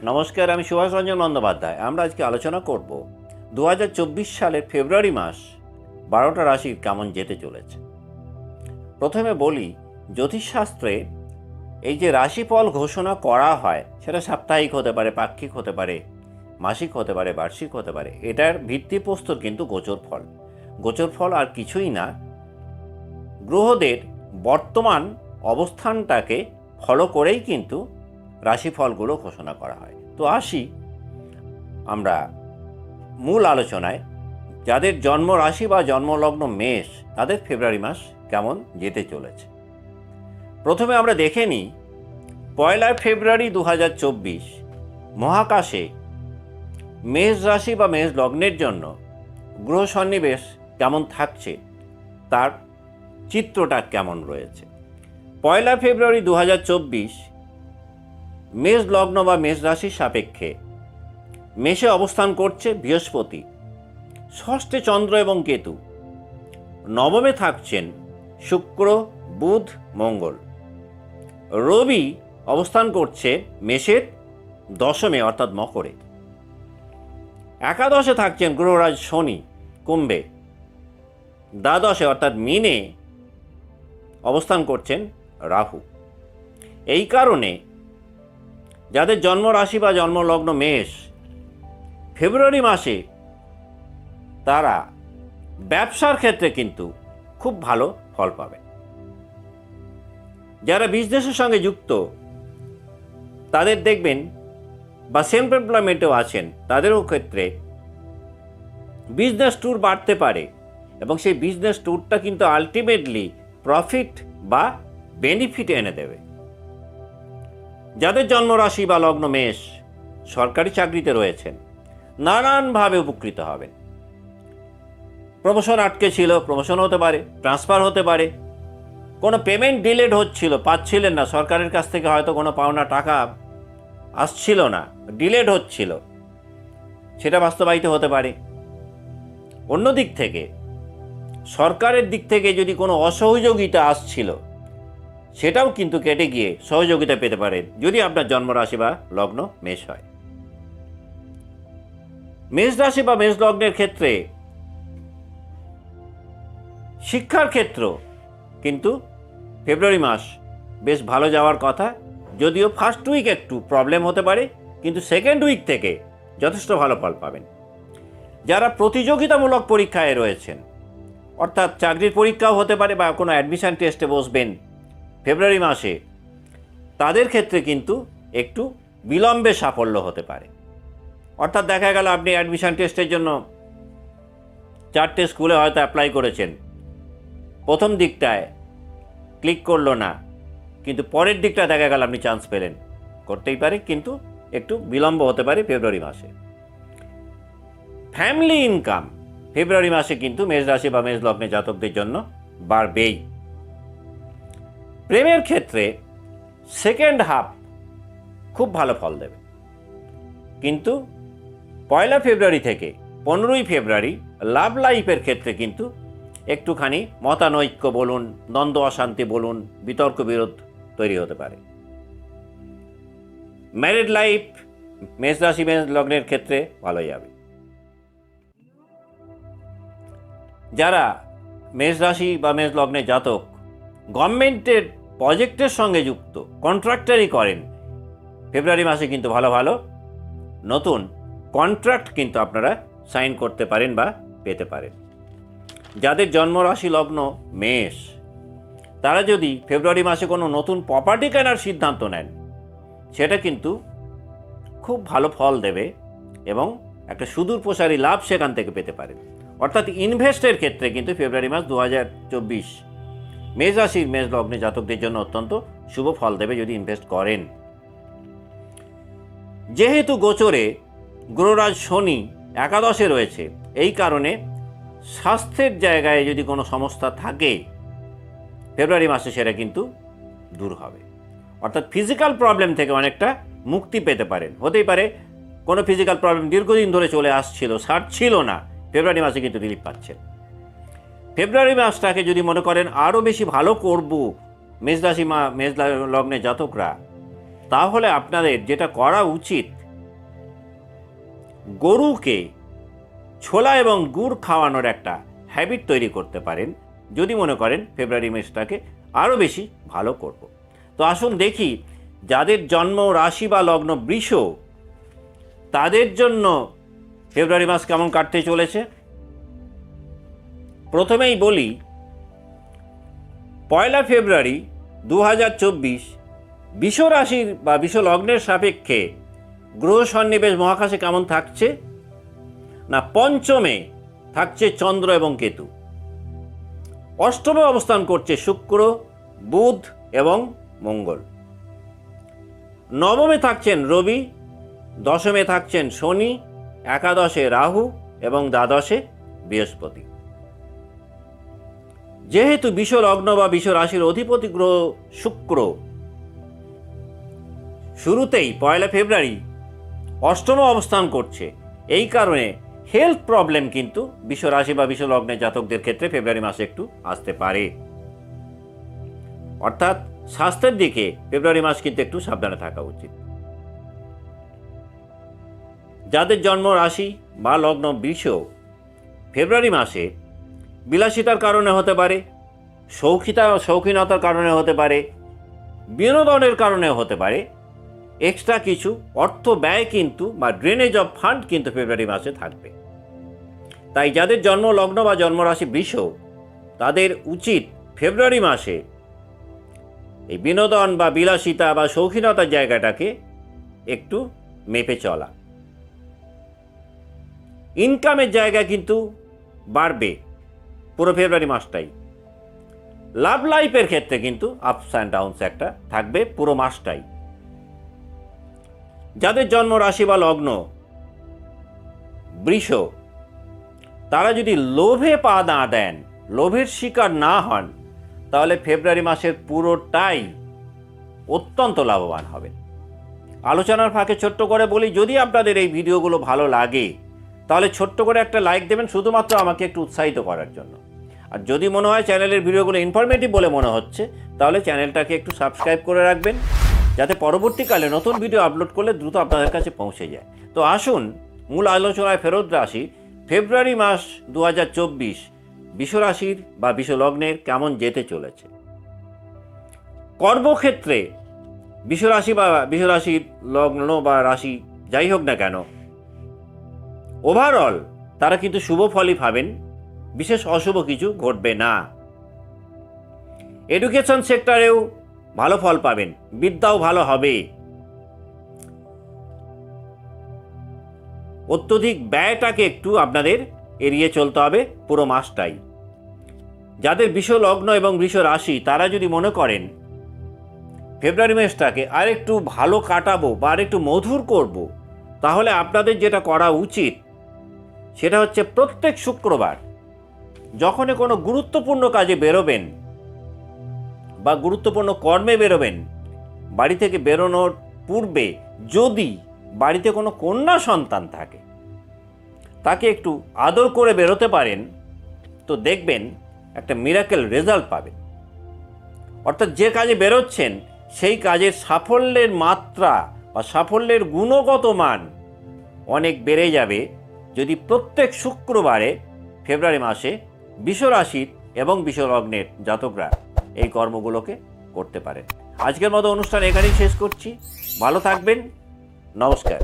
নমস্কার, আমি সুভাষ রঞ্জন বন্দ্যোপাধ্যায়। আমরা আজকে আলোচনা করব 2024 সালের ফেব্রুয়ারি মাস 12টা রাশির কেমন যেতে চলেছে। প্রথমে বলি, জ্যোতিষশাস্ত্রে এই যে রাশিফল ঘোষণা করা হয়, সেটা সাপ্তাহিক হতে পারে, পাক্ষিক হতে পারে, মাসিক হতে পারে, বার্ষিক হতে পারে। এটার ভিত্তিপ্রস্তর কিন্তু গোচর ফল। গোচর ফল আর কিছুই না, গ্রহদের বর্তমান অবস্থানটাকে ফলো করেই কিন্তু রাশিফলগুলো ঘোষণা করা হয়। তো আসি আমরা মূল আলোচনায়। যাদের জন্ম রাশি বা জন্মলগ্ন মেষ, তাদের ফেব্রুয়ারি মাস কেমন যেতে চলেছে। প্রথমে আমরা দেখে নিই 1 ফেব্রুয়ারি 2024 মহাকাশে মেষ রাশি বা মেষ লগ্নের জন্য গ্রহ সন্নিবেশ কেমন থাকছে, তার চিত্রটা কেমন রয়েছে। 1 ফেব্রুয়ারি 2024 মেষ লগ্ন বা মেষ রাশির সাপেক্ষে মেষে অবস্থান করছে বৃহস্পতি, ষষ্ঠে চন্দ্র এবং কেতু, নবমে থাকছেন শুক্র, বুধ, মঙ্গল। রবি অবস্থান করছে মেষের দশমে অর্থাৎ মকরে। একাদশে থাকছেন গ্রহরাজ শনি কুম্ভে। দ্বাদশে অর্থাৎ মীনে অবস্থান করছেন রাহু। এই কারণে যাদের জন্ম রাশি বা জন্মলগ্ন মেষ, ফেব্রুয়ারি মাসে তারা ব্যবসার ক্ষেত্রে কিন্তু খুব ভালো ফল পাবে। যারা বিজনেসের সঙ্গে যুক্ত, তাদের দেখবেন বা সেলফ এমপ্লয়মেন্টেও আছেন, তাদেরও ক্ষেত্রে বিজনেস ট্যুর বাড়তে পারে এবং সেই বিজনেস ট্যুরটা কিন্তু আলটিমেটলি প্রফিট বা বেনিফিট এনে দেবে। যাদের জন্মরাশি বা লগ্ন মেষ সরকারি চাকরিতে রয়েছেন, নানানভাবে উপকৃত হবেন। প্রমোশন আটকে ছিল, প্রমোশন হতে পারে, ট্রান্সফার হতে পারে। কোনো পেমেন্ট ডিলেড হচ্ছিল, পাচ্ছিলেন না, সরকারের কাছ থেকে হয়তো কোনো পাওনা টাকা আসছিল না, ডিলেড হচ্ছিল, সেটা বাস্তবায়িত হতে পারে। অন্য দিক থেকে সরকারের দিক থেকে যদি কোনো অসহযোগিতা আসছিল, সেটাও কিন্তু কেটে গিয়ে সহযোগিতা পেতে পারেন যদি আপনার জন্মরাশি বা লগ্ন মেষ হয়। মেষ রাশি বা মেষ লগ্নের ক্ষেত্রে শিক্ষার ক্ষেত্র কিন্তু ফেব্রুয়ারি মাস বেশ ভালো যাওয়ার কথা, যদিও ফার্স্ট উইক একটু প্রবলেম হতে পারে, কিন্তু সেকেন্ড উইক থেকে যথেষ্ট ভালো ফল পাবেন। যারা প্রতিযোগিতামূলক পরীক্ষায় রয়েছেন, অর্থাৎ চাকরির পরীক্ষাও হতে পারে বা কোনো অ্যাডমিশন টেস্টে বসবেন ফেব্রুয়ারি মাসে, তাদের ক্ষেত্রে কিন্তু একটু বিলম্বে সাফল্য হতে পারে। অর্থাৎ দেখা গেল আপনি অ্যাডমিশন টেস্টের জন্য 4টে স্কুলে হয়তো অ্যাপ্লাই করেছেন, প্রথম দিকটায় ক্লিক করলো না, কিন্তু পরের দিকটা দেখা গেল আপনি চান্স পেলেন। করতেই পারে, কিন্তু একটু বিলম্ব হতে পারে ফেব্রুয়ারি মাসে। ফ্যামিলি ইনকাম ফেব্রুয়ারি মাসে কিন্তু মেষ রাশি বা মেষ লগ্নে জাতকদের জন্য বাড়বেই। প্রেমের ক্ষেত্রে সেকেন্ড হাফ খুব ভালো ফল দেবে, কিন্তু 1 ফেব্রুয়ারি থেকে 15 ফেব্রুয়ারি লাভ লাইফের ক্ষেত্রে কিন্তু একটুখানি মতানৈক্য বলুন, দ্বন্দ্ব অশান্তি বলুন, বিতর্ক বিরোধ তৈরি হতে পারে। ম্যারিড লাইফ মেষ রাশি মেষ লগ্নের ক্ষেত্রে ভালো যাবে। যারা মেষ রাশি বা মেষ লগ্নের জাতক গভর্নমেন্টের প্রজেক্টের সঙ্গে যুক্ত, কন্ট্রাক্টারি করেন, ফেব্রুয়ারি মাসে কিন্তু ভালো ভালো নতুন কন্ট্রাক্ট কিন্তু আপনারা সাইন করতে পারেন বা পেতে পারেন। যাদের জন্মরাশি লগ্ন মেষ, তারা যদি ফেব্রুয়ারি মাসে কোনো নতুন প্রপার্টি কেনার সিদ্ধান্ত নেন, সেটা কিন্তু খুব ভালো ফল দেবে এবং একটা সুদূর প্রসারী লাভ সেখান থেকে পেতে পারেন। অর্থাৎ ইনভেস্টের ক্ষেত্রে কিন্তু ফেব্রুয়ারি মাস 2024 মেষ রাশির মেষ লগ্নে জাতকদের জন্য অত্যন্ত শুভ ফল দেবে যদি ইনভেস্ট করেন। যেহেতু গোচরে গ্রহরাজ শনি একাদশে রয়েছে, এই কারণে স্বাস্থ্যের জায়গায় যদি কোনো সমস্যা থাকে ফেব্রুয়ারি মাসে সেটা কিন্তু দূর হবে। অর্থাৎ ফিজিক্যাল প্রবলেম থেকে অনেকটা মুক্তি পেতে পারেন। হতেই পারে কোনো ফিজিক্যাল প্রবলেম দীর্ঘদিন ধরে চলে আসছিল, সারছিল না, ফেব্রুয়ারি মাসে কিন্তু রিলিফ পাচ্ছেন। ফেব্রুয়ারি মাসটাকে যদি মনে করেন আরও বেশি ভালো করব মেষ রাশি মেষ লগ্নে জাতকরা, তাহলে আপনাদের যেটা করা উচিত গরুকে ছোলা এবং গুড় খাওয়ানোর একটা হ্যাবিট তৈরি করতে পারেন, যদি মনে করেন ফেব্রুয়ারি মাসটাকে আরও বেশি ভালো করব। তো আসুন দেখি যাদের জন্ম রাশি বা লগ্ন বৃষ, তাদের জন্য ফেব্রুয়ারি মাস কেমন কাটতে চলেছে। প্রথমেই বলি, 1 ফেব্রুয়ারি 2024 বৃষ রাশির বা বৃষ লগ্নের সাপেক্ষে গ্রহ সন্নিবেশ মহাকাশে কেমন থাকছে না, পঞ্চমে থাকছে চন্দ্র এবং কেতু, অষ্টমে অবস্থান করছে শুক্র, বুধ এবং মঙ্গল, নবমে থাকছেন রবি, দশমে থাকছেন শনি, একাদশে রাহু এবং দ্বাদশে বৃহস্পতি। যেহেতু বৃষ লগ্ন বা বৃষ রাশির অধিপতি গ্রহ শুক্র শুরুতেই 1 ফেব্রুয়ারি অষ্টমে অবস্থান করছে, এই কারণে হেলথ প্রবলেম কিন্তু বৃষ রাশি বা বৃষ লগ্নের জাতকদের ক্ষেত্রে ফেব্রুয়ারি মাসে একটু আসতে পারে। অর্থাৎ স্বাস্থ্যের দিকে ফেব্রুয়ারি মাস কিন্তু একটু সাবধানে থাকা উচিত। যাদের জন্ম রাশি বা লগ্ন বৃষ, ফেব্রুয়ারি মাসে বিলাসিতার কারণে হতে পারে, শৌখিনতার কারণে হতে পারে, বিনোদনের কারণে হতে পারে, এক্সট্রা কিছু অর্থ ব্যয় কিন্তু বা ড্রেনেজ অফ ফান্ড কিন্তু ফেব্রুয়ারি মাসে থাকবে। তাই যাদের জন্ম লগ্ন বা জন্মরাশি বৃষ, তাদের উচিত ফেব্রুয়ারি মাসে এই বিনোদন বা বিলাসিতা বা শৌখিনতার জায়গাটাকে একটু মেপে চলা। ইনকামের জায়গা কিন্তু বাড়বে পুরো ফেব্রুয়ারি মাসটাই। লাভ লাইফের ক্ষেত্রে কিন্তু আপস অ্যান্ড ডাউনস একটা থাকবে পুরো মাসটাই। যাদের জন্ম রাশি বা লগ্ন বৃষ, তারা যদি লোভে পা না দেন, লোভের শিকার না হন, তাহলে ফেব্রুয়ারি মাসের পুরোটাই অত্যন্ত লাভবান হবেন। আলোচনার ফাঁকে ছোট্ট করে বলি, যদি আপনাদের এই ভিডিওগুলো ভালো লাগে তাহলে ছোট্ট করে একটা লাইক দেবেন, শুধুমাত্র আমাকে একটু উৎসাহিত করার জন্য। আর যদি মনে হয় চ্যানেলের ভিডিওগুলো ইনফরমেটিভ বলে মনে হচ্ছে, তাহলে চ্যানেলটাকে একটু সাবস্ক্রাইব করে রাখবেন, যাতে পরবর্তীকালে নতুন ভিডিও আপলোড করলে দ্রুত আপনাদের কাছে পৌঁছে যায়। তো আসুন মূল আলোচনায় ফেরত আসি। ফেব্রুয়ারি মাস 2024 বৃষ রাশির বা বৃষ লগ্নের কেমন যেতে চলেছে। কর্মক্ষেত্রে বৃষ রাশি বা বৃষ রাশির লগ্ন বা রাশি যাই হোক না কেন, ওভারঅল তারা কিন্তু শুভ ফলই পাবেন, বিশেষ অশুভ কিছু ঘটবে না। এডুকেশন সেক্টরেও ভালো ফল পাবেন, বিদ্যাও ভালো হবে। অত্যধিক ব্যয়টাকে একটু আপনাদের এড়িয়ে চলতে হবে পুরো মাসটাই। যাদের বৃষ লগ্ন এবং বৃষ রাশি, তারা যদি মনে করেন ফেব্রুয়ারি মাসটাকে আরেকটু ভালো কাটাবো বা আরেকটু মধুর করব, তাহলে আপনাদের যেটা করা উচিত সেটা হচ্ছে প্রত্যেক শুক্রবার যখনই কোনো গুরুত্বপূর্ণ কাজে বেরোবেন বা গুরুত্বপূর্ণ কর্মে বেরোবেন, বাড়ি থেকে বেরোনোর পূর্বে যদি বাড়িতে কোনো কন্যা সন্তান থাকে, তাকে একটু আদর করে বেরোতে পারেন, তো দেখবেন একটা মিরাকেল রেজাল্ট পাবেন। অর্থাৎ যে কাজে বেরোচ্ছেন সেই কাজের সাফল্যের মাত্রা বা সাফল্যের গুণগত মান অনেক বেড়ে যাবে যদি প্রত্যেক শুক্রবারে ফেব্রুয়ারি মাসে বৃষ রাশির এবং বৃষ লগ্নের জাতকরা এই কর্মগুলোকে করতে পারেন। আজকের মতো অনুষ্ঠান এখানেই শেষ করছি। ভালো থাকবেন। নমস্কার।